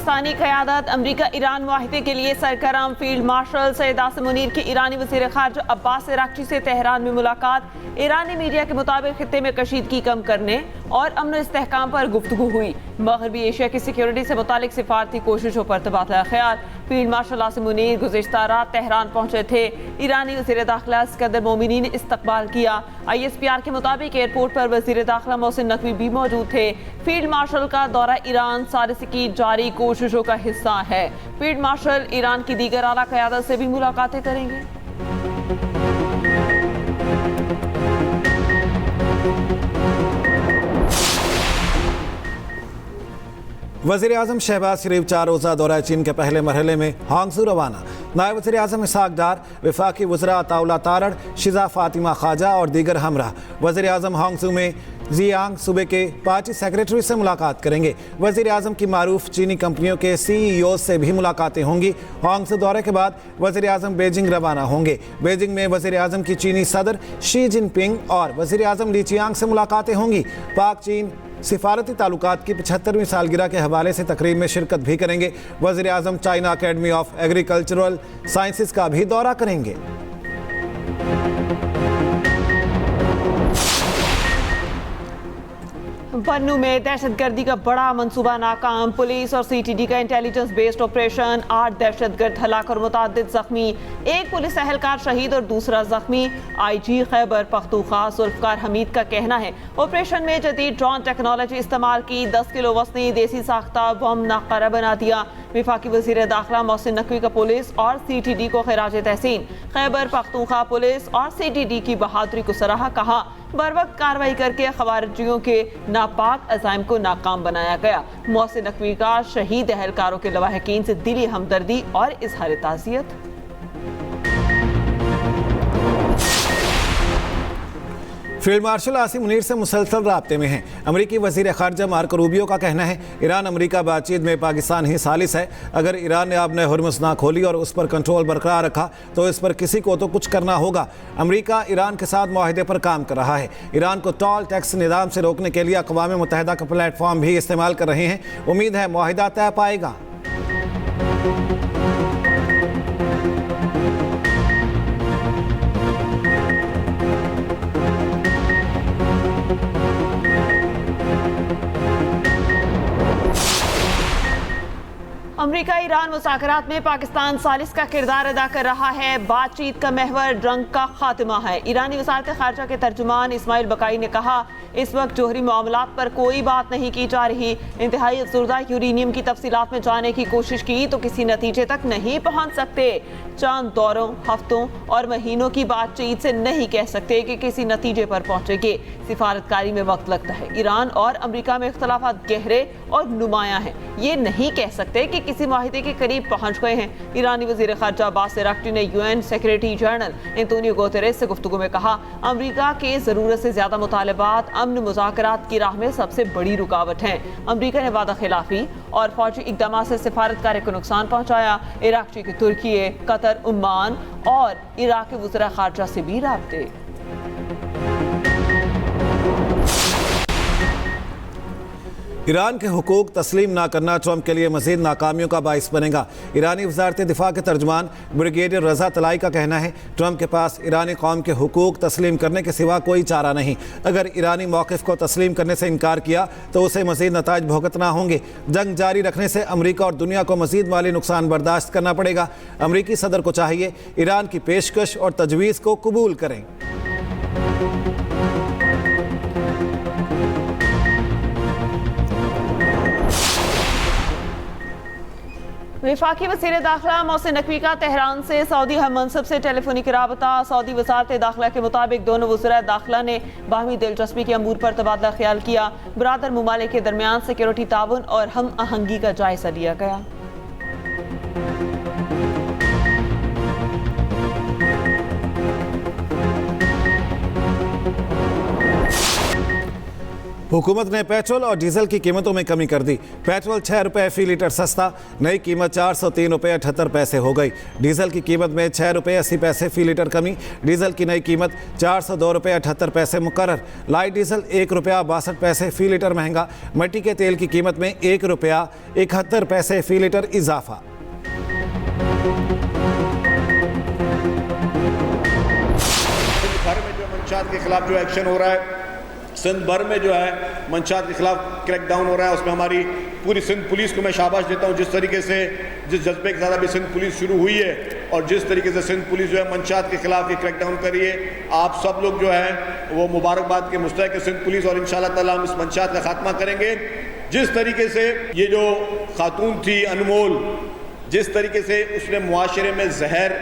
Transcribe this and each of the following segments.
पाकिस्तानी क़यादत अमरीका Iran मुआहिदे के लिए सरगर्म। Field marshal Syed Asim Munir की ईरानी वज़ीर ख़ारजा अब्बास अराग़ची से तेहरान में मुलाकात। ईरानी मीडिया के मुताबिक खित्ते में कशीदगी कम करने और अमन इस्तेहकाम पर गुफ्तगू हुई। मग़रबी एशिया की सिक्योरिटी से मुतालिक सिफारती कोशिशों पर तबादला ख्याल। फील्ड मार्शल आसिम मुनीर गुज़िश्ता रात तेहरान पहुंचे थे। ईरानी वज़ीर दाखिला सिकंदर मोमिनी ने इस्तकबाल किया। ISPR के मुताबिक एयरपोर्ट पर वज़ीर दाखिला मोहसिन नकवी भी मौजूद थे। फील्ड मार्शल का दौरा ईरान सालिसी की जारी कोशिशों का हिस्सा है। फील्ड मार्शल ईरान की दीगर आला क़यादत से भी मुलाकातें करेंगे। वज़ीर आज़म शहबाज शरीफ 4 रोज़ा दौरा चीन के पहले मरहले में हांगझू रवाना। नायब वज़ीर आज़म इसहाक डार, वफाकी वज़रा अताउल्लाह तारड़, शिजा फातिमा ख्वाजा और दीगर हमरा वज़ीर आज़म हांगझू में जियांग सूबे के पार्टी सेक्रेटरी से मुलाकात करेंगे। वज़ीर आज़म की मारूफ चीनी कंपनियों के CEO से भी मुलाकातें होंगी। हांगझू दौरे के बाद वज़ीर आज़म बीजिंग रवाना होंगे। बीजिंग में वज़ीर आज़म की चीनी सदर शी जिनपिंग और वज़ीर आज़म ली चियांग से मुलाकातें होंगी। पाक चीन सिफारती ताल्लुकात की 75वीं सालगिरह के हवाले से तकरीब में शिरकत भी करेंगे। वज़ीर आज़म China academy of agricultural sciences का भी दौरा करेंगे। बन्नू में दहशतगर्दी का बड़ा मंसूबा नाकाम। पुलिस और CTD का इंटेलिजेंस बेस्ड ऑपरेशन। 8 दहशतगर्द हलाक और मुतादिद जख्मी। एक पुलिस एहलकार शहीद और दूसरा जख्मी। IG खैबर पख्तूनख्वा जुल्फ़कार हमीद का कहना है ऑपरेशन में जदीद ड्रोन टेक्नोलॉजी इस्तेमाल की। 10 किलो वज़नी देसी साख्ता बम नाकारा बना दिया। वफाकी वज़ीर दाखिला मोहसिन नकवी का पुलिस और CTD को खिराज तहसीन। खैबर पख्तूनख्वा पुलिस और CTD की बहादुरी को सराहा। कहा बर वक्त कार्रवाई करके खवारिजियों के नापाक अज़ाइम को नाकाम बनाया गया। मोहसिन नकवी का शहीद एहलकारों के लवाहिकीन से दिली हमदर्दी और इज़हार ताज़ियत। फील्ड मार्शल आसिम मुनीर से मुसलसल राब्ते में हैं। अमरीकी वज़ीर ख़ारजा मार्को रूबियो का कहना है ईरान अमरीका बातचीत में पाकिस्तान ही सालिस है। अगर ईरान ने अपने हुर्मुज़ ना खोली और उस पर कंट्रोल बरकरार रखा तो इस पर किसी को तो कुछ करना होगा। अमरीका ईरान के साथ मुआहिदे पर काम कर रहा है। ईरान को टॉल टैक्स निज़ाम से रोकने के लिए अक़वाम मुत्तहिदा का प्लेटफॉर्म भी इस्तेमाल कर रहे हैं। उम्मीद है मुआहिदा तय पाएगा। अमरीका ईरान मुज़ाकरात में पाकिस्तान सालिस का किरदार अदा कर रहा है। बातचीत का महवर जंग का खात्मा है। ईरानी वज़ारत ख़ारजा के तर्जुमान इस्माइल बकाई ने कहा इस वक्त जोहरी मामलात पर कोई बात नहीं की जा रही। इंतहाई अफसुर्दा यूरेनियम की तफसीलात में जाने की कोशिश की तो किसी नतीजे तक नहीं पहुँच सकते। चंद दौरों, हफ्तों और महीनों की बातचीत से नहीं कह सकते कि किसी नतीजे पर पहुँचेंगे। सिफारतकारी में वक्त लगता है। ईरान और अमरीका में इख्तलाफात गहरे और नुमायां हैं। ये नहीं कह सकते कि किसी मुआहिदे के करीब पहुंच गए हैं। ईरानी वज़ीर ख़ारजा अब्बास अराग़ची ने UN secretary general Antonio Guterres से गुफ्तगू में कहा अमरीका के ज़रूरत से ज़्यादा मुतालबात अमन मुज़ाकरात की राह में सबसे बड़ी रुकावट हैं। अमरीका ने वादा खिलाफी और फौजी इक़दामात से सिफारतकारी को नुकसान पहुँचाया। अराग़ची के तुर्की, कतर, ओमान और इराक़ के वज़ीर ख़ारजा से भी राब्ते। ईरान के हुकूक तस्लीम ना करना ट्रंप के लिए मज़ीद नाकामियों का बाइस बनेगा। ईरानी वज़ारत दिफा के तर्जमान ब्रिगेडियर रज़ा तलाई का कहना है ट्रंप के पास ईरानी कौम के हुकूक तस्लीम करने के सिवा कोई चारा नहीं। अगर ईरानी मौक़िफ़ को तस्लीम करने से इनकार किया तो उसे मज़ीद नताइज भुगतना होंगे। जंग जारी रखने से अमरीका और दुनिया को मज़ीद माली नुकसान बर्दाश्त करना पड़ेगा। अमरीकी सदर को चाहिए ईरान की पेशकश और तजवीज़ को कबूल करें। वफाकी वज़ीर दाखिला मोहसिन नकवी का तेहरान से सऊदी हम मनसब से टेलीफोनिक राबता। सऊदी वज़ारत दाखिला के मुताबिक दोनों वज़रा दाखिला ने बाहमी दिलचस्पी के अमूर पर तबादला ख्याल किया। बरादर ममालिक के दरमियान सिक्योरिटी ताउन और हम आहंगी का जायजा लिया गया। हुकूमत ने पेट्रोल और डीजल की कीमतों में कमी कर दी। पेट्रोल 6 रुपये फी लीटर सस्ता, नई कीमत 403 रुपये 78 पैसे हो गई। डीजल की कीमत में 6 रुपये 80 पैसे फी लीटर कमी, डीजल की नई कीमत 402 रुपये 78 पैसे मुकर्रर। लाइट डीजल 1 रुपया 62 पैसे फी लीटर महंगा, मिट्टी के तेल की कीमत में 1 रुपया 71 पैसे फी लीटर इजाफा। भर में जो मंशात के खिलाफ जो एक्शन हो रहा है, सिंध भर में जो है मंशात के खिलाफ क्रैकडाउन हो रहा है, उसमें हमारी पूरी सिंध पुलिस को मैं शाबाश देता हूँ। जिस तरीके से जिस जज्बे के साथ अभी सिंध पुलिस शुरू हुई है और जिस तरीके से सिंध पुलिस जो है मंशात के खिलाफ ये क्रैकडाउन कर रही है, आप सब लोग जो है वो मुबारकबाद के मुस्तहिक है सिंध पुलिस, और इंशाअल्लाह ताला हम इस मंशात का खात्मा करेंगे। जिस तरीके से ये जो खातून थी अनमोल, जिस तरीके से उसने मुआशरे में जहर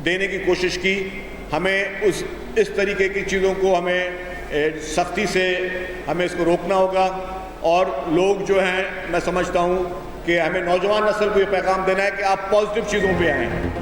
देने की कोशिश की, हमें इस तरीके की चीज़ों को हमें सख्ती से हमें इसको रोकना होगा। और लोग जो हैं, मैं समझता हूँ कि हमें नौजवान नस्ल को ये पैगाम देना है कि आप पॉजिटिव चीज़ों पे आएँ।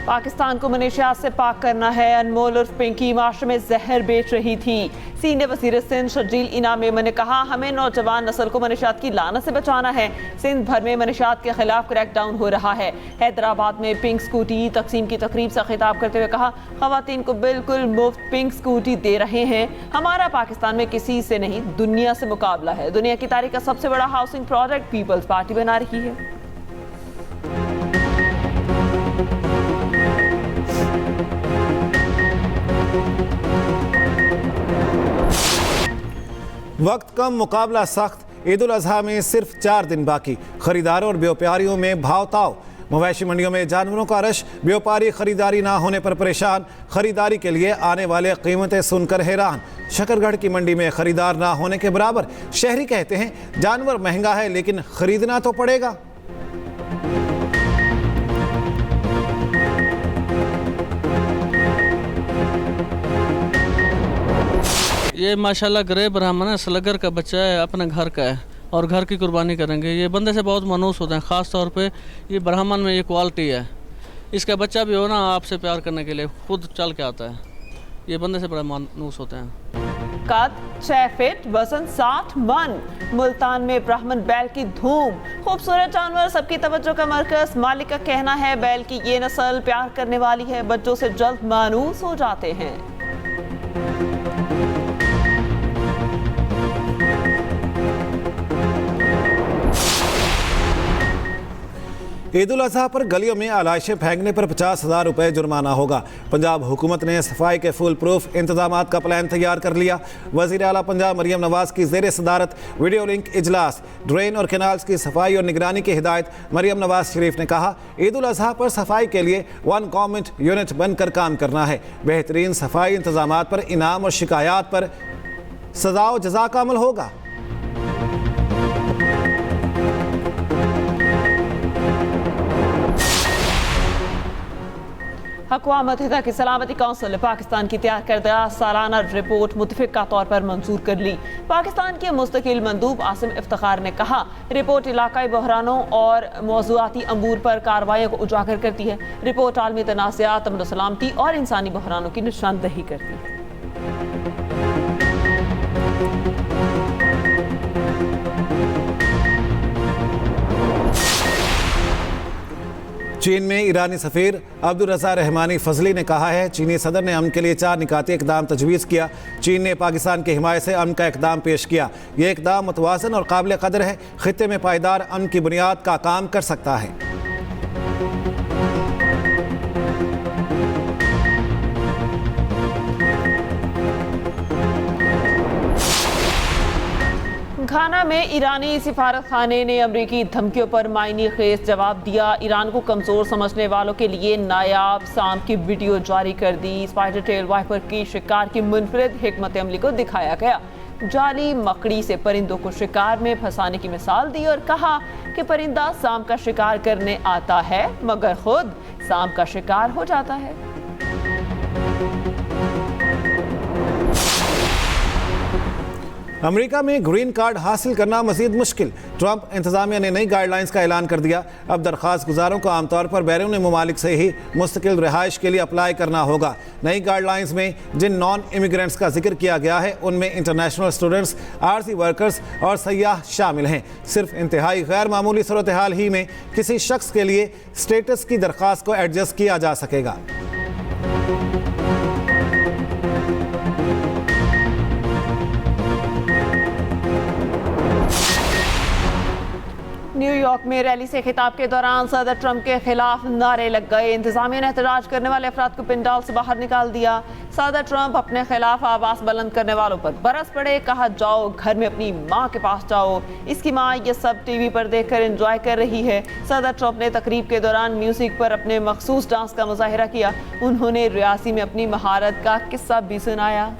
पाकिस्तान को मनशियात से पाक करना है। अनमोल उर्फ पिंकी माशरे में जहर बेच रही थी। सीनियर वज़ीर सिंध शर्जील इनाम मेमन ने कहा, हमें नौजवान नस्ल को मनशियात की लानत से बचाना है। सिंध भर में मनशियात के खिलाफ क्रैकडाउन हो रहा है। हैदराबाद में पिंक स्कूटी तकसीम की तकरीब से खिताब करते हुए कहा, खवातीन को बिल्कुल मुफ्त पिंक स्कूटी दे रहे हैं। हमारा पाकिस्तान में किसी से नहीं दुनिया से मुकाबला है। दुनिया की तारीख का सबसे बड़ा हाउसिंग प्रोजेक्ट पीपल्स पार्टी बना रही है। वक्त कम, मुकाबला सख्त। ईद उल अजहा में सिर्फ 4 दिन बाकी। खरीदारों और व्यापारियों में भाव ताव। मवेशी मंडियों में जानवरों का रश, व्यापारी खरीदारी ना होने पर परेशान। खरीदारी के लिए आने वाले कीमतें सुनकर हैरान। शकरगढ़ की मंडी में खरीदार ना होने के बराबर। शहरी कहते हैं जानवर महंगा है लेकिन खरीदना तो पड़ेगा। ये माशाल्लाह ग्रे ब्राह्मण है, स्लगर का बच्चा है, अपने घर का है और घर की कुर्बानी करेंगे। ये बंदे से बहुत मानूस होते हैं, ख़ास तौर पे ये ब्राह्मण में ये क्वालिटी है। इसका बच्चा भी हो ना आपसे प्यार करने के लिए खुद चल के आता है। ये बंदे से बड़ा मानूस होते हैं। कद 6 फीट, वजन 60 मन। मुल्तान में ब्राह्मण बैल की धूम। खूबसूरत जानवर सबकी तवज्जो का मरकज। मालिक का कहना है बैल की ये नस्ल प्यार करने वाली है, बच्चों से जल्द मानूस हो जाते हैं। ईद उल अजहा पर गलियों में आलाइशें फेंकने पर 50,000 रुपये जुर्माना होगा। पंजाब हुकूमत ने सफाई के फुल प्रूफ इंतजाम का प्लान तैयार कर लिया। वज़ीर आला पंजाब मरियम नवाज की ज़ेर सदारत वीडियो लिंक इजलास। ड्रेन और कैनाल्स की सफाई और निगरानी की हिदायत। मरियम नवाज शरीफ ने कहा, ईद उल अजहा पर सफाई के लिए 1 गवर्नमेंट यूनिट बनकर काम करना है। बेहतरीन सफाई इंतजाम पर इनाम और शिकायत पर सजा व जजा का अमल होगा। अक़वाम मुत्तहिदा की सलामती कौंसिल ने पाकिस्तान की तैयार करदा सालाना रिपोर्ट मुतफ़िक़ा तौर पर मंजूर कर ली। पाकिस्तान के मुस्तकिल मंदूब आसिम इफ्तिखार ने कहा, रिपोर्ट इलाकाई बहरानों और मौज़ूआती अमूर पर कार्रवाइयों को उजागर करती है। रिपोर्ट आलमी तनाज़ात, अमन सलामती और इंसानी बहरानों की निशानदही करती है। चीन में ईरानी सफ़ीर अब्दुल रज़ा रहमानी फजली ने कहा है, चीनी सदर ने अमन के लिए 4 निकाती इक़दाम तजवीज़ किया। चीन ने पाकिस्तान की हिमायत से अमन का इक़दाम पेश किया। ये इक़दाम मुतवाज़न और काबिल कदर है, ख़ित्ते में पायदार अमन की बुनियाद का काम कर सकता है। घाना में ईरानी सिफारत खाने ने अमरीकी धमकियों पर मायने खेज जवाब दिया। ईरान को कमज़ोर समझने वालों के लिए नायाब सांप की वीडियो जारी कर दी। स्पाइडर टेल वाइपर की शिकार की मुनफरिद हिकमत अमली को दिखाया गया। जाली मकड़ी से परिंदों को शिकार में फंसाने की मिसाल दी और कहा कि परिंदा सांप का शिकार करने आता है मगर खुद सांप का शिकार हो जाता है। अमेरिका में ग्रीन कार्ड हासिल करना मजीद मुश्किल। ट्रंप इंतजामिया ने नई गाइडलाइंस का ऐलान कर दिया। अब दरख्वास्त गुजारों को आमतौर पर बैरून ममालिक से ही मुस्तकिल रिहाइश के लिए अप्लाई करना होगा। नई गाइडलाइंस में जिन नॉन इमिग्रेंट्स का जिक्र किया गया है उनमें इंटरनेशनल स्टूडेंट्स, आरजी वर्कर्स और सयाह शामिल हैं। सिर्फ इंतहाई गैर मामूली सूरत हाल ही में किसी शख्स के लिए स्टेटस की दरख्वास्त को एडजस्ट किया जा सकेगा। न्यूयॉर्क में रैली से खिताब के दौरान सदर ट्रंप के खिलाफ नारे लग गए। इंतजामिया ने एहतजाज करने वाले अफराद को पिंडाल से बाहर निकाल दिया। सदर ट्रंप अपने खिलाफ आवाज बुलंद करने वालों पर बरस पड़े। कहा, जाओ घर में अपनी माँ के पास जाओ, इसकी माँ ये सब टीवी पर देखकर एंजॉय कर रही है। सदर ट्रंप ने तकरीब के दौरान म्यूजिक पर अपने मखसूस डांस का मुजाहिरा किया। उन्होंने रियासी में अपनी महारत का किस्सा भी सुनाया।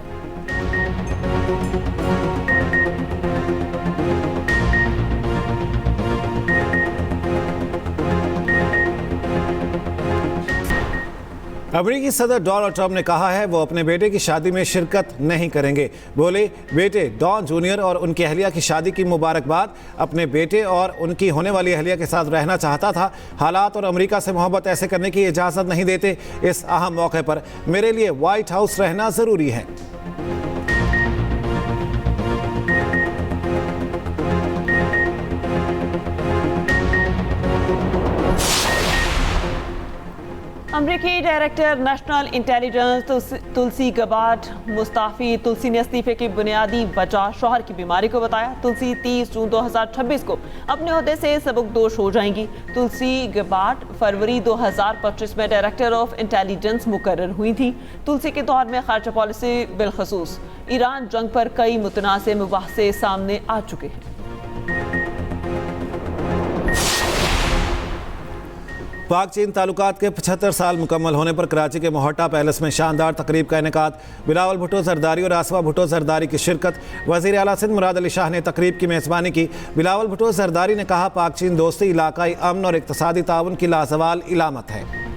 अमेरिकी सदर डोनाल्ड ट्रंप ने कहा है वो अपने बेटे की शादी में शिरकत नहीं करेंगे। बोले, बेटे डॉन जूनियर और उनकी अहलिया की शादी की मुबारकबाद। अपने बेटे और उनकी होने वाली अहलिया के साथ रहना चाहता था। हालात और अमेरिका से मोहब्बत ऐसे करने की इजाज़त नहीं देते। इस अहम मौके पर मेरे लिए व्हाइट हाउस रहना ज़रूरी है। अमरीकी डायरेक्टर नेशनल इंटेलिजेंस तुलसी गबार्ड मुस्ताफी तुलसी ने इस्तीफे की बुनियादी वजह शौहर की बीमारी को बताया। तुलसी 30 जून 2026 को अपने ओहदे से सबकदोश हो जाएंगी। तुलसी गबार्ड फरवरी 2025 में डायरेक्टर ऑफ इंटेलिजेंस मुकर्रर हुई थी। तुलसी के दौर में खारजा पॉलिसी बिलखसूस ईरान जंग पर कई मुतनाज़ मुबाहसे सामने आ चुके हैं। पाक चीन ताल्लुकात के 75 साल मुकम्मल होने पर कराची के मोहट्टा पैलेस में शानदार तकरीब का इनेकाद। बिलावल भुट्टो जरदारी और आसवा भुट्टो जरदारी की शिरकत। वज़ीर आला सिंध मुराद अली शाह ने तकरीब की मेज़बानी की। बिलावल भुट्टो जरदारी ने कहा, पाक चीन दोस्ती इलाकाई अमन और इक़्तिसादी ताउन की लाजवाल इलामत है।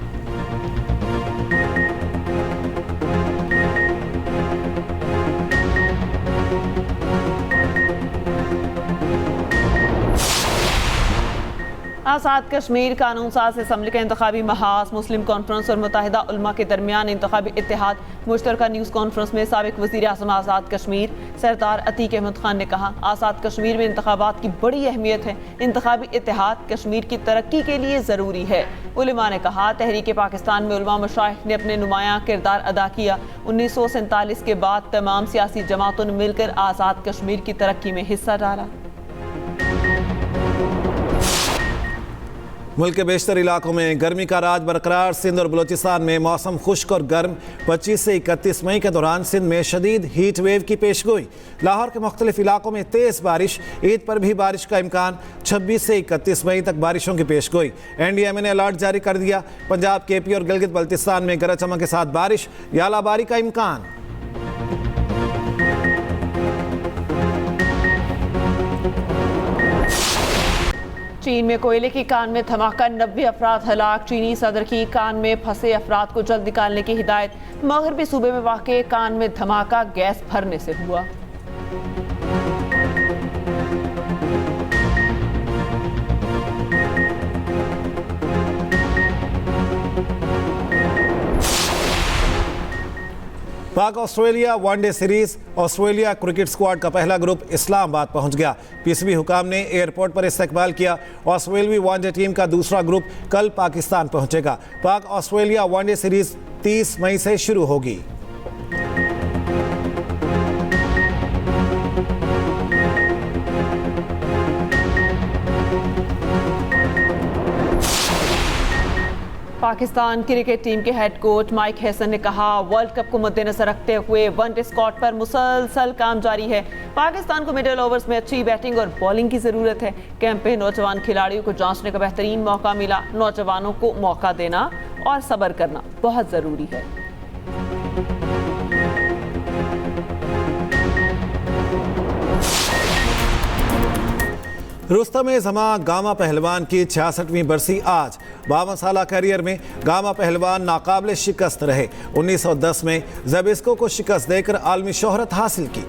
आज़ाद कश्मीर कानून साज असम्बली का इंतखाबी महाज, मुस्लिम कॉन्फ्रेंस और मुत्तहिदा उलमा के दरमियान इंतखाबी इत्तेहाद। मुश्तरका न्यूज़ कॉन्फ्रेंस में साबिक़ वज़ीर आज़म आज़ाद कश्मीर सरदार अतीक अहमद खान ने कहा, आज़ाद कश्मीर में इंतखाबात की बड़ी अहमियत है। इंतखाबी इत्तेहाद कश्मीर की तरक्की के लिए ज़रूरी है। उलमा ने कहा, तहरीक पाकिस्तान में उलमा मशाइख ने अपने नुमायां किरदार अदा किया। 1947 के बाद तमाम सियासी जमातों ने मिलकर आज़ाद कश्मीर की तरक्की में हिस्सा डाला। मुल्क के बेशतर इलाकों में गर्मी का राज बरकरार। सिंध और बलोचिस्तान में मौसम खुश्क और गर्म। 25 से 31 मई के दौरान सिंध में शदीद हीट वेव की पेशगोई। लाहौर के मुख्तलिफ इलाकों में तेज़ बारिश। ईद पर भी बारिश का इम्कान। 26 से 31 मई तक बारिशों की पेशगोई। NDMA ने अलर्ट जारी कर दिया। पंजाब, KP और गिलगित बल्तिस्तान में गरज चमक के साथ बारिश या आलाबारी का इम्कान। चीन में कोयले की कान में धमाका, 90 अफराद हलाक। चीनी सदर की कान में फंसे अफराद को जल्द निकालने की हिदायत। मगरबी सूबे में वाक़े कान में धमाका गैस भरने से हुआ। पाक Australia one day series. Australia cricket squad का पहला ग्रुप इस्लामाबाद पहुंच गया। PCB हुकाम ने एयरपोर्ट पर इस्तकबाल किया। ऑस्ट्रेलवी वनडे टीम का दूसरा ग्रुप कल पाकिस्तान पहुंचेगा। पाक ऑस्ट्रेलिया वनडे सीरीज 30 मई से शुरू होगी। पाकिस्तान क्रिकेट टीम के हेड कोच माइक हैसन ने कहा, वर्ल्ड कप को मद्देनजर रखते हुए वनडे स्क्वाड पर मुसलसल काम जारी है। पाकिस्तान को मिडिल ओवर्स में अच्छी बैटिंग और बॉलिंग की ज़रूरत है। कैंप पे नौजवान खिलाड़ियों को जांचने का बेहतरीन मौका मिला। नौजवानों को मौका देना और सब्र करना बहुत ज़रूरी है। रुस्तम जमा गामा पहलवान की 66वीं बरसी आज। 52 साल कैरियर में गामा पहलवान नाकाबिल शिकस्त रहे। 1910 में ज़ेबिस्को को शिकस्त देकर आलमी शोहरत हासिल की।